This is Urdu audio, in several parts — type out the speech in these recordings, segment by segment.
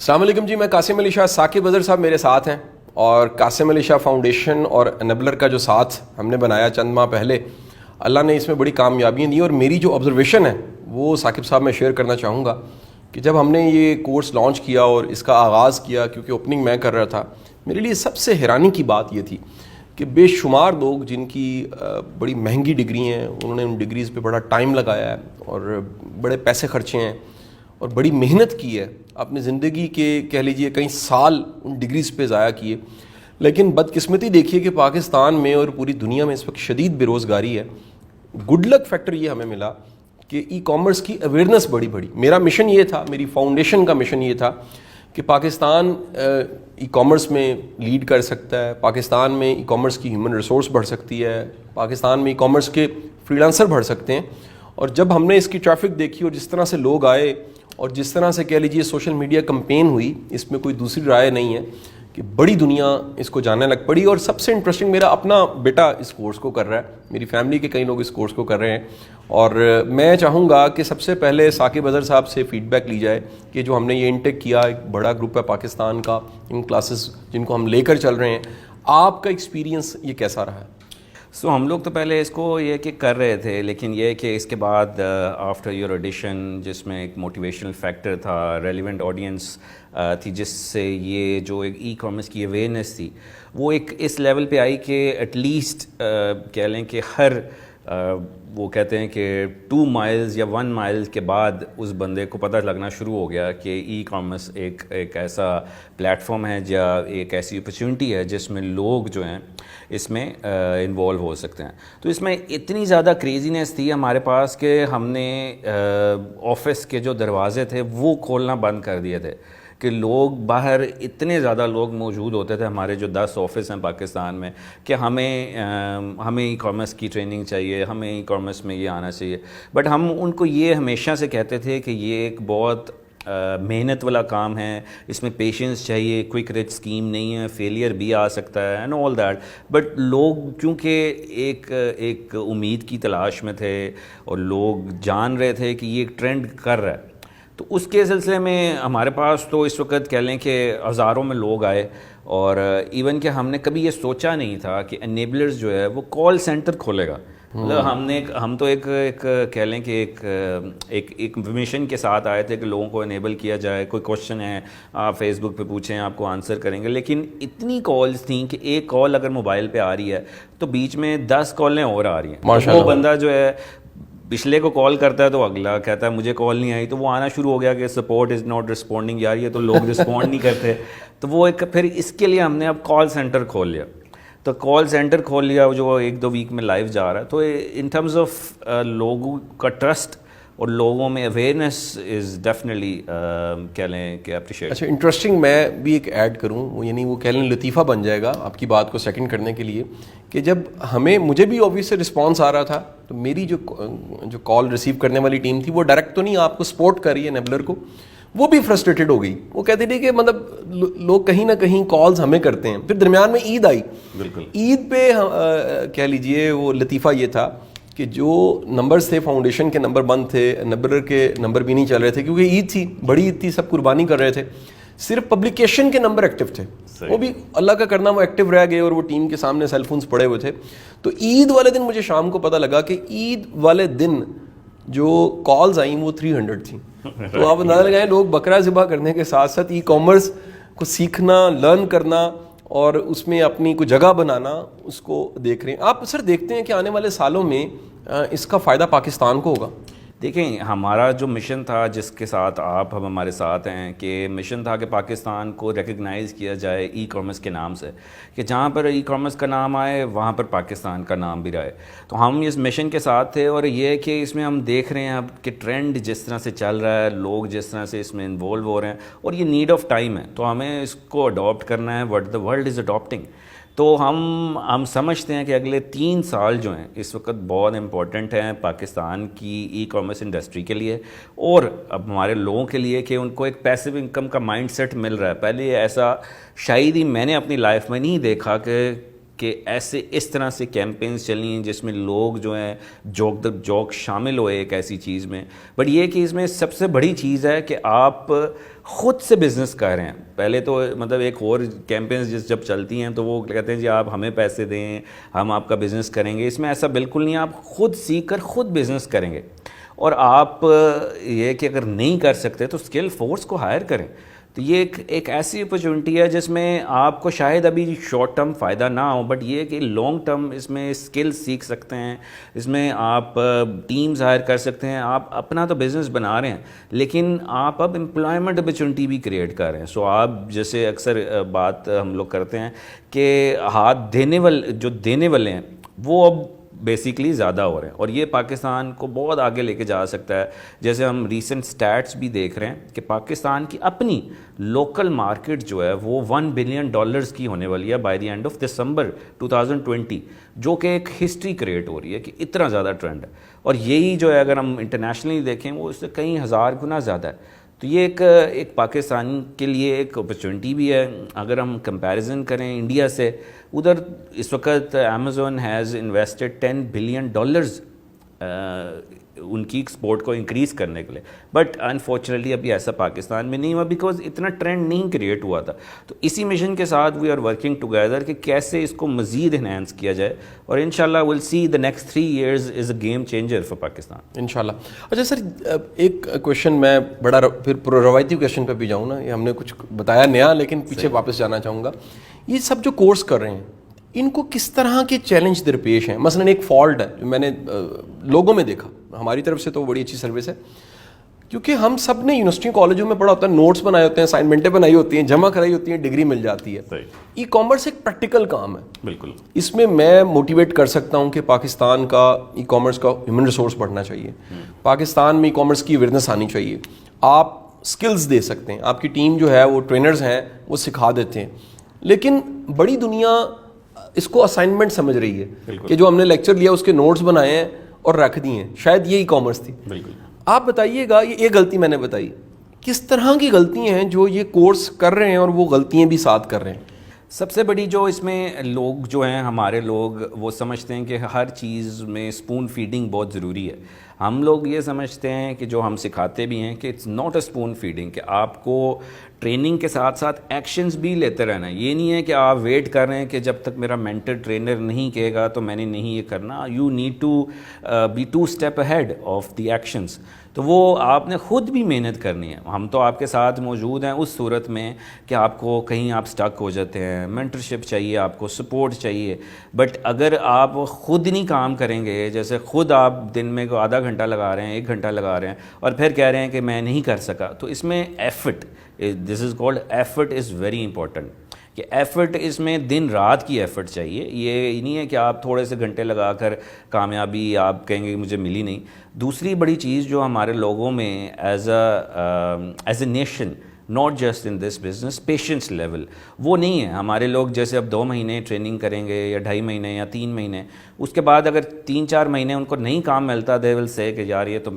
السلام علیکم جی، میں قاسم علی شاہ. ثاقب اظہر صاحب میرے ساتھ ہیں، اور قاسم علی شاہ فاؤنڈیشن اور انیبلر کا جو ساتھ ہم نے بنایا چند ماہ پہلے، اللہ نے اس میں بڑی کامیابیاں دی. اور میری جو آبزرویشن ہے وہ ثاقب صاحب میں شیئر کرنا چاہوں گا کہ جب ہم نے یہ کورس لانچ کیا اور اس کا آغاز کیا، کیونکہ اوپننگ میں کر رہا تھا، میرے لیے سب سے حیرانی کی بات یہ تھی کہ بے شمار لوگ جن کی بڑی مہنگی ڈگری ہیں، انہوں نے ان ڈگریز پہ بڑا ٹائم لگایا ہے اور بڑے پیسے خرچے ہیں اور بڑی محنت کی ہے، اپنی زندگی کے کہہ لیجئے کئی سال ان ڈگریز پہ ضائع کیے. لیکن بدقسمتی دیکھیے کہ پاکستان میں اور پوری دنیا میں اس وقت شدید بے روزگاری ہے. گڈ لک فیکٹر یہ ہمیں ملا کہ ای کامرس کی اویئرنیس بڑی. میرا مشن یہ تھا، میری فاؤنڈیشن کا مشن یہ تھا کہ پاکستان ای کامرس میں لیڈ کر سکتا ہے، پاکستان میں ای کامرس کی ہیومن ریسورس بڑھ سکتی ہے، پاکستان میں ای کامرس کے فری لانسر بڑھ سکتے ہیں. اور جب ہم نے اس کی ٹریفک دیکھی اور جس طرح سے لوگ آئے اور جس طرح سے کہہ لیجیے سوشل میڈیا کمپین ہوئی، اس میں کوئی دوسری رائے نہیں ہے کہ بڑی دنیا اس کو جاننے لگ پڑی. اور سب سے انٹرسٹنگ، میرا اپنا بیٹا اس کورس کو کر رہا ہے، میری فیملی کے کئی لوگ اس کورس کو کر رہے ہیں. اور میں چاہوں گا کہ سب سے پہلے ثاقب اظہر صاحب سے فیڈ بیک لی جائے کہ جو ہم نے یہ انٹیک کیا، ایک بڑا گروپ ہے پاکستان کا، ان کلاسز جن کو ہم لے کر چل رہے ہیں، آپ کا ایکسپیرینس یہ کیسا رہا ہے؟ ہم لوگ تو پہلے اس کو یہ کہ کر رہے تھے، لیکن یہ کہ اس کے بعد آفٹر یور ایڈیشن، جس میں ایک موٹیویشنل فیکٹر تھا، ریلیونٹ آڈینس تھی، جس سے یہ جو ایک ای کامرس کی اویئرنیس تھی وہ ایک اس لیول پہ آئی کہ ایٹ لیسٹ کہہ لیں کہ ہر وہ کہتے ہیں کہ 2 مائلز یا 1 مائل کے بعد اس بندے کو پتہ لگنا شروع ہو گیا کہ ای کامرس ایک ایسا پلیٹ فارم ہے یا ایک ایسی اپرچونٹی ہے جس میں لوگ جو ہیں اس میں انوالو ہو سکتے ہیں. تو اس میں اتنی زیادہ کریزینس تھی ہمارے پاس کہ ہم نے آفس کے جو دروازے تھے وہ کھولنا بند کر دیے تھے کہ لوگ باہر اتنے زیادہ لوگ موجود ہوتے تھے. ہمارے جو 10 آفس ہیں پاکستان میں کہ ہمیں ای کامرس کی ٹریننگ چاہیے، ہمیں ای کامرس میں یہ آنا چاہیے. بٹ ہم ان کو یہ ہمیشہ سے کہتے تھے کہ یہ ایک بہت محنت والا کام ہے، اس میں پیشنس چاہیے، کوئک رچ اسکیم نہیں ہے، فیلئر بھی آ سکتا ہے اینڈ آل دیٹ. بٹ لوگ کیونکہ ایک امید کی تلاش میں تھے اور لوگ جان رہے تھے کہ یہ ایک ٹرینڈ کر رہا ہے، تو اس کے سلسلے میں ہمارے پاس تو اس وقت کہہ لیں کہ ہزاروں میں لوگ آئے. اور ایون کہ ہم نے کبھی یہ سوچا نہیں تھا کہ انیبلرز جو ہے وہ کال سینٹر کھولے گا. مطلب ہم تو ایک کہہ لیں کہ ایک مشن کے ساتھ آئے تھے کہ لوگوں کو انیبل کیا جائے. کوئی کوشچن ہے آپ فیس بک پہ پوچھیں، آپ کو آنسر کریں گے. لیکن اتنی کالز تھیں کہ ایک کال اگر موبائل پہ آ رہی ہے تو بیچ میں 10 کالیں اور آ رہی ہیں. وہ بندہ جو ہے پچھلے کو کال کرتا ہے تو اگلا کہتا ہے مجھے کال نہیں آئی، تو وہ آنا شروع ہو گیا کہ سپورٹ از ناٹ رسپونڈنگ. یار یہ تو لوگ رسپونڈ نہیں کرتے. تو وہ پھر اس کے لیے ہم نے اب کال سینٹر کھول لیا. تو کال سینٹر کھول لیا جو 1-2 ویک میں لائیو جا رہا ہے. تو ان ٹرمز آف لوگوں کا ٹرسٹ اور لوگوں میں اویئرنیس از ڈیفینیٹلی کہہ لیں کہ اپریشیٹ. اچھا، انٹرسٹنگ، میں بھی ایک ایڈ کروں، یعنی وہ کہہ لیں لطیفہ بن جائے گا آپ کی بات کو سیکنڈ کرنے کے لیے، کہ جب مجھے بھی آفس سے رسپانس آ رہا تھا تو میری جو کال ریسیو کرنے والی ٹیم تھی وہ ڈائریکٹ تو نہیں آپ کو سپورٹ کر رہی ہے انیبلر کو، وہ بھی فرسٹریٹڈ ہو گئی. وہ کہتی تھی کہ مطلب لوگ کہیں نہ کہیں کالز ہمیں کرتے ہیں. پھر درمیان میں عید آئی. بالکل عید پہ کہہ لیجئے وہ لطیفہ یہ تھا کہ جو نمبرز تھے، فاؤنڈیشن کے نمبر بند تھے، انیبلر کے نمبر بھی نہیں چل رہے تھے کیونکہ عید تھی، بڑی عید تھی، سب قربانی کر رہے تھے. صرف پبلیکیشن کے نمبر ایکٹیو تھے، وہ بھی اللہ کا کرنا وہ ایکٹیو رہ گئے اور وہ ٹیم کے سامنے سیل فونز پڑے ہوئے تھے. تو عید والے دن مجھے شام کو پتہ لگا کہ عید والے دن جو کالز آئیں وہ 300 تھیں. تو آپ اندازہ لگائیں لوگ بکرا ذبح کرنے کے ساتھ ساتھ ای کامرس کو سیکھنا، لرن کرنا اور اس میں اپنی کوئی جگہ بنانا اس کو دیکھ رہے ہیں. آپ سر دیکھتے ہیں کہ آنے والے سالوں میں اس کا فائدہ پاکستان کو ہوگا؟ دیکھیں، ہمارا جو مشن تھا جس کے ساتھ آپ ہمارے ساتھ ہیں، کہ مشن تھا کہ پاکستان کو ریکگنائز کیا جائے ای کامرس کے نام سے، کہ جہاں پر ای کامرس کا نام آئے وہاں پر پاکستان کا نام بھی رہے. تو ہم اس مشن کے ساتھ تھے. اور یہ کہ اس میں ہم دیکھ رہے ہیں اب کہ ٹرینڈ جس طرح سے چل رہا ہے، لوگ جس طرح سے اس میں انوالو ہو رہے ہیں، اور یہ نیڈ آف ٹائم ہے، تو ہمیں اس کو اڈاپٹ کرنا ہے. What the world is adapting. تو ہم سمجھتے ہیں کہ اگلے 3 سال جو ہیں اس وقت بہت امپورٹنٹ ہیں پاکستان کی ای کامرس انڈسٹری کے لیے اور اب ہمارے لوگوں کے لیے، کہ ان کو ایک پیسو انکم کا مائنڈ سیٹ مل رہا ہے. پہلے ایسا شاید ہی میں نے اپنی لائف میں نہیں دیکھا کہ ایسے اس طرح سے کیمپینز چلی ہیں جس میں لوگ جو ہیں جوک در جوک شامل ہوئے ایک ایسی چیز میں. بٹ یہ کہ اس میں سب سے بڑی چیز ہے کہ آپ خود سے بزنس کر رہے ہیں. پہلے تو مطلب ایک اور کیمپینز جب چلتی ہیں تو وہ کہتے ہیں جی آپ ہمیں پیسے دیں ہم آپ کا بزنس کریں گے. اس میں ایسا بالکل نہیں, آپ خود سیکھ کر خود بزنس کریں گے. اور آپ یہ کہ اگر نہیں کر سکتے تو اسکل فورس کو ہائر کریں. تو یہ ایک ایسی اپرچونٹی ہے جس میں آپ کو شاید ابھی شارٹ ٹرم فائدہ نہ ہو, بٹ یہ کہ لانگ ٹرم اس میں اسکل سیکھ سکتے ہیں, اس میں آپ ٹیمز ہائر کر سکتے ہیں. آپ اپنا تو بزنس بنا رہے ہیں لیکن آپ اب امپلائمنٹ اپرچونٹی بھی کریٹ کر رہے ہیں. سو آپ جیسے اکثر بات ہم لوگ کرتے ہیں کہ ہاتھ دینے والے ہیں وہ اب بیسیکلی زیادہ ہو رہے ہیں, اور یہ پاکستان کو بہت آگے لے کے جا سکتا ہے. جیسے ہم ریسنٹ سٹیٹس بھی دیکھ رہے ہیں کہ پاکستان کی اپنی لوکل مارکیٹ جو ہے وہ $1 بلین کی ہونے والی ہے بائی دی اینڈ آف دسمبر 2020, جو کہ ایک ہسٹری کریٹ ہو رہی ہے کہ اتنا زیادہ ٹرینڈ ہے. اور یہی جو ہے اگر ہم انٹرنیشنلی دیکھیں وہ اس سے کئی ہزار گنا زیادہ ہے. تو یہ ایک پاکستان کے لیے ایک اپرچونٹی بھی ہے. اگر ہم کمپیریزن کریں انڈیا سے, ادھر اس وقت امیزون ہیز انویسٹڈ $10 بلین ان کی ایکسپورٹ کو انکریز کرنے کے لیے. بٹ انفارچونیٹلی ابھی ایسا پاکستان میں نہیں ہوا بیکاز اتنا ٹرینڈ نہیں کریٹ ہوا تھا. تو اسی مشن کے ساتھ وی آر ورکنگ ٹوگیدر کہ کیسے اس کو مزید انہینس کیا جائے, اور انشاءاللہ will see the next 3 years is a game changer for Pakistan انشاءاللہ. اچھا سر, ایک کویشچن میں بڑا پھر روایتی کویشچن پہ بھی جاؤں نا, یہ ہم نے کچھ بتایا نیا لیکن پیچھے واپس جانا چاہوں گا. یہ سب جو کورس کر رہے ہیں ان کو کس طرح کے چیلنج درپیش ہیں؟ مثلا ایک فالٹ ہے جو میں نے لوگوں میں دیکھا, ہماری طرف سے تو بڑی اچھی سروس ہے کیونکہ ہم سب نے یونیورسٹی کالجوں میں پڑھا ہوتا ہے, نوٹس بنائے ہوتے ہیں, اسائنمنٹیں بنائی ہوتی ہیں, جمع کرائی ہوتی ہیں, ڈگری مل جاتی ہے. ای کامرس ایک پریکٹیکل کام ہے. بالکل اس میں میں موٹیویٹ کر سکتا ہوں کہ پاکستان کا ای کامرس کا ہیومن ریسورس بڑھنا چاہیے, پاکستان میں ای کامرس کی اویئرنیس آنی چاہیے. آپ اسکلز دے سکتے ہیں, آپ کی ٹیم جو ہے وہ ٹرینرز ہیں وہ سکھا دیتے ہیں. لیکن بڑی دنیا اس کو اسائنمنٹ سمجھ رہی ہے کہ جو ہم نے لیکچر لیا اس کے نوٹس بنائے ہیں اور رکھ دیے ہیں, شاید یہ ای کامرس تھی. بالکل. آپ بتائیے گا, یہ ایک غلطی میں نے بتائی, کس طرح کی غلطیاں ہیں جو یہ کورس کر رہے ہیں اور وہ غلطیاں بھی ساتھ کر رہے ہیں؟ سب سے بڑی جو اس میں لوگ جو ہیں ہمارے لوگ وہ سمجھتے ہیں کہ ہر چیز میں اسپون فیڈنگ بہت ضروری ہے. ہم لوگ یہ سمجھتے ہیں کہ جو ہم سکھاتے بھی ہیں کہ it's not a spoon feeding, کہ آپ کو ٹریننگ کے ساتھ ساتھ ایکشنز بھی لیتے رہنا ہے. یہ نہیں ہے کہ آپ ویٹ کر رہے ہیں کہ جب تک میرا مینٹر ٹرینر نہیں کہے گا تو میں نے نہیں یہ کرنا. You need to be 2 step ahead of the actions. تو وہ آپ نے خود بھی محنت کرنی ہے. ہم تو آپ کے ساتھ موجود ہیں اس صورت میں کہ آپ کو کہیں آپ سٹک ہو جاتے ہیں, مینٹرشپ چاہیے, آپ کو سپورٹ چاہیے. بٹ اگر آپ خود نہیں کام کریں گے, جیسے خود آپ دن میں کو آدھا گھنٹہ لگا رہے ہیں, 1 گھنٹہ لگا رہے ہیں اور پھر کہہ رہے ہیں کہ میں نہیں کر سکا, تو اس میں effort, this is called effort is very important. کہ ایفرٹ اس میں دن رات کی ایفرٹ چاہیے. یہ نہیں ہے کہ آپ تھوڑے سے گھنٹے لگا کر کامیابی آپ کہیں گے مجھے ملی نہیں. دوسری بڑی چیز جو ہمارے لوگوں میں as a nation, not just in this business, patience level وہ نہیں ہے. ہمارے لوگ جیسے اب 2 مہینے ٹریننگ کریں گے یا 2.5 مہینے یا 3 مہینے, اس کے بعد اگر 3-4 مہینے ان کو نہیں کام ملتا, دے ول سے کہ یار یہ تو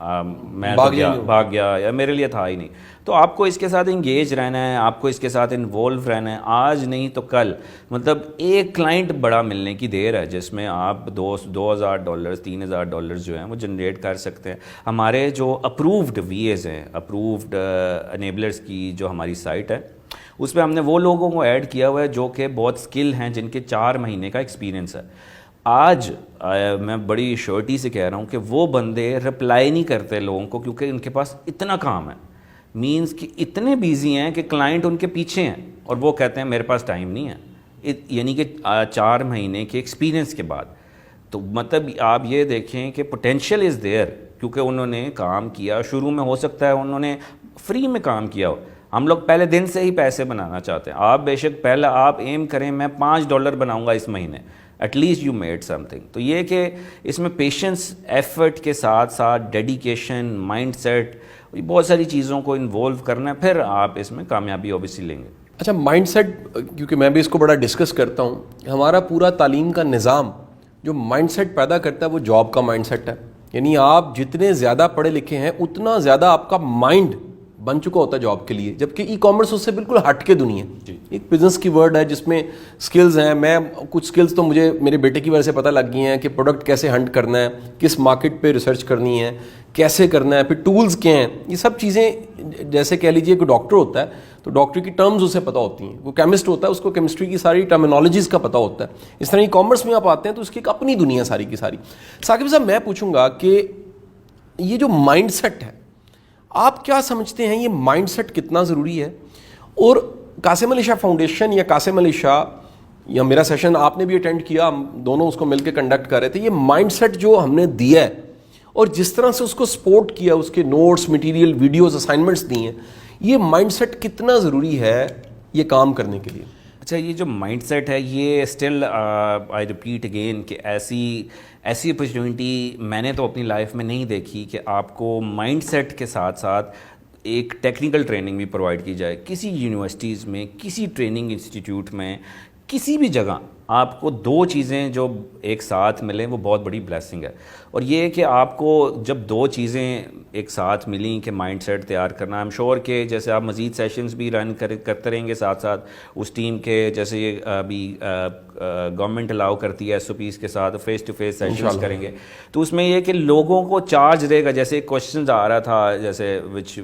میں بھاگ گیا یا میرے لیے تھا ہی نہیں. تو آپ کو اس کے ساتھ انگیج رہنا ہے, آپ کو اس کے ساتھ انوالو رہنا ہے. آج نہیں تو کل, مطلب ایک کلائنٹ بڑا ملنے کی دیر ہے جس میں آپ $2,000 $3,000 جو ہیں وہ جنریٹ کر سکتے ہیں. ہمارے جو اپرووڈ وی ایز ہیں, اپرووڈ انیبلرز کی جو ہماری سائٹ ہے, اس پہ ہم نے وہ لوگوں کو ایڈ کیا ہوا ہے جو کہ بہت اسکل ہیں, جن کے 4 مہینے کا ایکسپیرینس ہے. آج میں بڑی شیورٹی سے کہہ رہا ہوں کہ وہ بندے رپلائی نہیں کرتے لوگوں کو کیونکہ ان کے پاس اتنا کام ہے. مینس کہ اتنے بیزی ہیں کہ کلائنٹ ان کے پیچھے ہیں اور وہ کہتے ہیں میرے پاس ٹائم نہیں ہے. یعنی کہ 4 مہینے کے ایکسپیرینس کے بعد. تو مطلب آپ یہ دیکھیں کہ پوٹینشیل از دیئر, کیونکہ انہوں نے کام کیا. شروع میں ہو سکتا ہے انہوں نے فری میں کام کیا ہو. ہم لوگ پہلے دن سے ہی پیسے بنانا چاہتے ہیں. آپ بے شک پہلے آپ ایم کریں میں $5 بناؤں گا اس مہینے, at least you made something. تو یہ کہ اس میں پیشنس, ایفرٹ کے ساتھ ساتھ ڈیڈیکیشن, مائنڈ سیٹ, بہت ساری چیزوں کو انوالو کرنا ہے, پھر آپ اس میں کامیابی اوبیسلی لیں گے. اچھا, مائنڈ سیٹ, کیونکہ میں بھی اس کو بڑا ڈسکس کرتا ہوں, ہمارا پورا تعلیم کا نظام جو مائنڈ سیٹ پیدا کرتا ہے وہ جاب کا مائنڈ سیٹ ہے. یعنی آپ جتنے زیادہ پڑھے لکھے ہیں اتنا زیادہ آپ کا مائنڈ بن چکا ہوتا ہے جاب کے لیے, جبکہ ای کامرس اس سے بالکل ہٹ کے دنیا ہے. ایک بزنس کی ورڈ ہے جس میں سکلز ہیں. میں کچھ سکلز تو مجھے میرے بیٹے کی وجہ سے پتہ لگ گئی ہیں کہ پروڈکٹ کیسے ہنٹ کرنا ہے, کس مارکیٹ پہ ریسرچ کرنی ہے, کیسے کرنا ہے, پھر ٹولز کیا ہیں. یہ سب چیزیں جیسے کہہ لیجیے کوئی ڈاکٹر ہوتا ہے تو ڈاکٹر کی ٹرمز اسے پتہ ہوتی ہیں, وہ کیمسٹ ہوتا ہے اس کو کیمسٹری کی ساری ٹرمینالوجیز کا پتہ ہوتا ہے. اس طرح ای کامرس میں آپ آتے ہیں تو اس کی ایک اپنی دنیا ساری کی ساری. ثاقب صاحب میں پوچھوں گا کہ یہ جو مائنڈ سیٹ ہے, آپ کیا سمجھتے ہیں یہ مائنڈ سیٹ کتنا ضروری ہے؟ اور قاسم علی شاہ فاؤنڈیشن یا قاسم علی شاہ یا میرا سیشن آپ نے بھی اٹینڈ کیا, ہم دونوں اس کو مل کے کنڈکٹ کر رہے تھے, یہ مائنڈ سیٹ جو ہم نے دیا ہے اور جس طرح سے اس کو سپورٹ کیا, اس کے نوٹس, مٹیریل, ویڈیوز, اسائنمنٹس دی ہیں, یہ مائنڈ سیٹ کتنا ضروری ہے یہ کام کرنے کے لیے؟ اچھا, یہ جو مائنڈ سیٹ ہے یہ اسٹل آئی ریپیٹ اگین کہ ایسی اپرچونیٹی میں نے تو اپنی لائف میں نہیں دیکھی کہ آپ کو مائنڈ سیٹ کے ساتھ ساتھ ایک ٹیکنیکل ٹریننگ بھی پرووائڈ کی جائے. کسی یونیورسٹیز میں, کسی ٹریننگ انسٹیٹیوٹ میں, کسی بھی جگہ آپ کو دو چیزیں جو ایک ساتھ ملیں وہ بہت بڑی بلیسنگ ہے. اور یہ کہ آپ کو جب دو چیزیں ایک ساتھ ملیں کہ مائنڈ سیٹ تیار کرنا, ایم شور کہ جیسے آپ مزید سیشنز بھی رن کرتے رہیں گے ساتھ ساتھ اس ٹیم کے, جیسے یہ ابھی گورنمنٹ الاؤ کرتی ہے ایس او پیز کے ساتھ فیس ٹو فیس سیشنز کریں گے, تو اس میں یہ کہ لوگوں کو چارج رہے گا. جیسے ایک کوشچنز آ رہا تھا جیسے وچ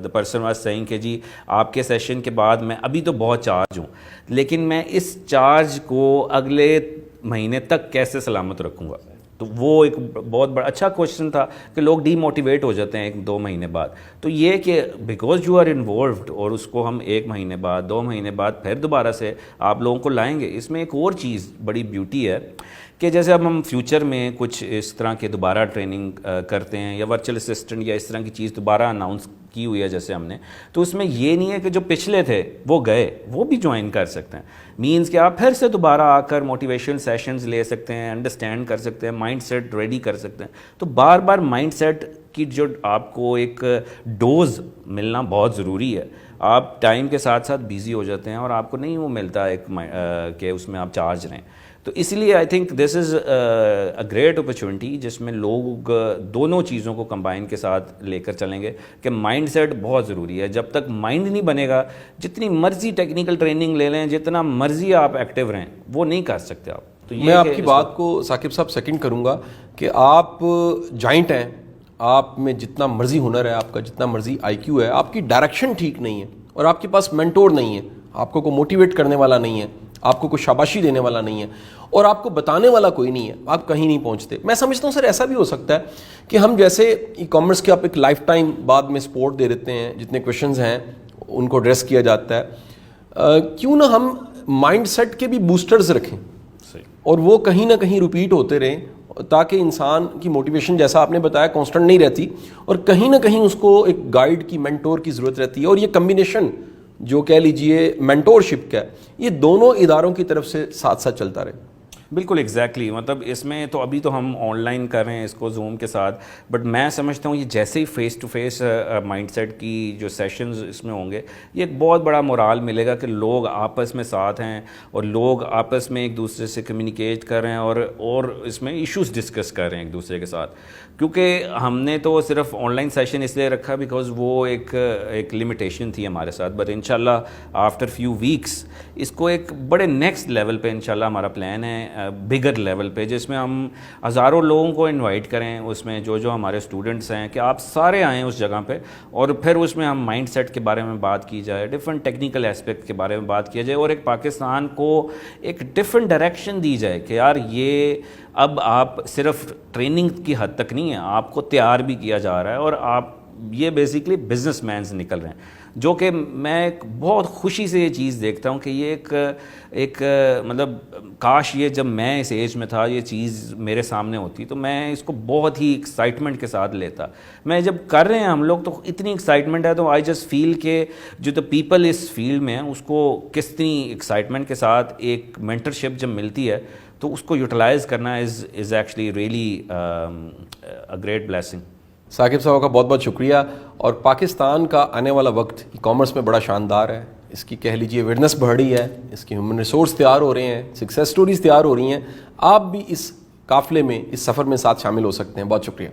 دا پرسن واز سیئنگ کہ جی آپ کے سیشن کے بعد میں ابھی تو بہت چارج ہوں, لیکن میں اس چارج کو اگلے مہینے تک کیسے سلامت رکھوں گا. تو وہ ایک بہت بڑا اچھا کوشچن تھا کہ لوگ ڈی موٹیویٹ ہو جاتے ہیں 1-2 مہینے بعد. تو یہ کہ بیکاز یو آر انوالوڈ اور اس کو ہم 1 مہینے بعد 2 مہینے بعد پھر دوبارہ سے آپ لوگوں کو لائیں گے. اس میں ایک اور چیز بڑی بیوٹی ہے کہ جیسے اب ہم فیوچر میں کچھ اس طرح کے دوبارہ ٹریننگ کرتے ہیں یا ورچوئل اسسٹنٹ یا اس طرح کی چیز دوبارہ اناؤنس کی ہوئی ہے جیسے ہم نے, تو اس میں یہ نہیں ہے کہ جو پچھلے تھے وہ گئے, وہ بھی جوائن کر سکتے ہیں. مینس کہ آپ پھر سے دوبارہ آ کر موٹیویشن سیشنز لے سکتے ہیں, انڈرسٹینڈ کر سکتے ہیں, مائنڈ سیٹ ریڈی کر سکتے ہیں. تو بار بار مائنڈ سیٹ کی جو آپ کو ایک ڈوز ملنا بہت ضروری ہے. آپ ٹائم کے ساتھ ساتھ بیزی ہو جاتے ہیں اور آپ کو نہیں وہ ملتا ایک کہ اس میں آپ چارج رہیں. تو اس لیے I think this is a great opportunity جس میں لوگ دونوں چیزوں کو کمبائن کے ساتھ لے کر چلیں گے کہ مائنڈ سیٹ بہت ضروری ہے. جب تک مائنڈ نہیں بنے گا, جتنی مرضی ٹیکنیکل ٹریننگ لے لیں, جتنا مرضی آپ ایکٹیو رہیں, وہ نہیں کر سکتے آپ. تو میں آپ کی بات کو ثاقب صاحب سیکنڈ کروں گا کہ آپ جائنٹ ہیں, آپ میں جتنا مرضی ہنر ہے, آپ کا جتنا مرضی آئی کیو ہے, آپ کی ڈائریکشن ٹھیک نہیں ہے اور آپ کے پاس مینٹور نہیں ہے, آپ کو کوئی موٹیویٹ کرنے والا نہیں ہے, آپ کو کوئی شاباشی دینے والا نہیں ہے اور آپ کو بتانے والا کوئی نہیں ہے, آپ کہیں نہیں پہنچتے. میں سمجھتا ہوں سر ایسا بھی ہو سکتا ہے کہ ہم جیسے ای کامرس کے آپ ایک لائف ٹائم بعد میں سپورٹ دے دیتے ہیں, جتنے کویشچنز ہیں ان کو ایڈریس کیا جاتا ہے, کیوں نہ ہم مائنڈ سیٹ کے بھی بوسٹرز رکھیں اور وہ کہیں نہ کہیں ریپیٹ ہوتے رہیں, تاکہ انسان کی موٹیویشن جیسا آپ نے بتایا کانسٹنٹ نہیں رہتی اور کہیں نہ کہیں اس کو ایک گائیڈ کی, مینٹور کی ضرورت رہتی ہے. اور یہ کمبینیشن جو کہہ لیجئے مینٹورشپ کا, یہ دونوں اداروں کی طرف سے ساتھ ساتھ چلتا رہے. بالکل ایگزیکٹلی. مطلب اس میں تو ابھی تو ہم آن لائن کر رہے ہیں اس کو زوم کے ساتھ, بٹ میں سمجھتا ہوں یہ جیسے ہی face to face mind set کی جو سیشنز اس میں ہوں گے, یہ ایک بہت بڑا مورال ملے گا کہ لوگ آپس میں ساتھ ہیں اور لوگ آپس میں ایک دوسرے سے کمیونیکیٹ کر رہے ہیں اور اس میں ایشوز ڈسکس کر رہے ہیں ایک دوسرے کے ساتھ. کیونکہ ہم نے تو صرف آن لائن سیشن اس لیے رکھا بیکاز وہ ایک لمیٹیشن تھی ہمارے ساتھ, بٹ انشاءاللہ آفٹر فیو ویکس اس کو ایک بڑے نیکسٹ لیول پہ انشاءاللہ ہمارا پلان ہے, بگر لیول پہ, جس میں ہم ہزاروں لوگوں کو انوائٹ کریں. اس میں جو ہمارے اسٹوڈنٹس ہیں کہ آپ سارے آئیں اس جگہ پہ, اور پھر اس میں ہم مائنڈ سیٹ کے بارے میں بات کی جائے, ڈفرینٹ ٹیکنیکل ایسپیکٹ کے بارے میں بات کیا جائے, اور ایک پاکستان کو ایک ڈفرینٹ ڈائریکشن دی جائے کہ یار یہ اب آپ صرف ٹریننگ کی حد تک نہیں ہے, آپ کو تیار بھی کیا جا رہا ہے اور آپ یہ بیسیکلی بزنس مینز نکل رہے ہیں. جو کہ میں بہت خوشی سے یہ چیز دیکھتا ہوں کہ یہ ایک مطلب کاش یہ جب میں اس ایج میں تھا یہ چیز میرے سامنے ہوتی تو میں اس کو بہت ہی ایکسائٹمنٹ کے ساتھ لیتا. میں جب کر رہے ہیں ہم لوگ تو اتنی ایکسائٹمنٹ ہے, تو آئی جسٹ فیل کہ جو تو پیپل اس فیلڈ میں ہیں اس کو کتنی ایکسائٹمنٹ کے ساتھ ایک مینٹرشپ جب ملتی ہے تو اس کو یوٹیلائز کرنا is actually really a great blessing. Saqib صاحب کا بہت بہت شکریہ. اور پاکستان کا آنے والا وقت ای کامرس میں بڑا شاندار ہے, اس کی کہہ لیجیے اویئرنیس بڑھ رہی ہے, اس کی ہیومن ریسورس تیار ہو رہے ہیں, سکسیس سٹوریز تیار ہو رہی ہیں. آپ بھی اس قافلے میں, اس سفر میں ساتھ شامل ہو سکتے ہیں. بہت شکریہ.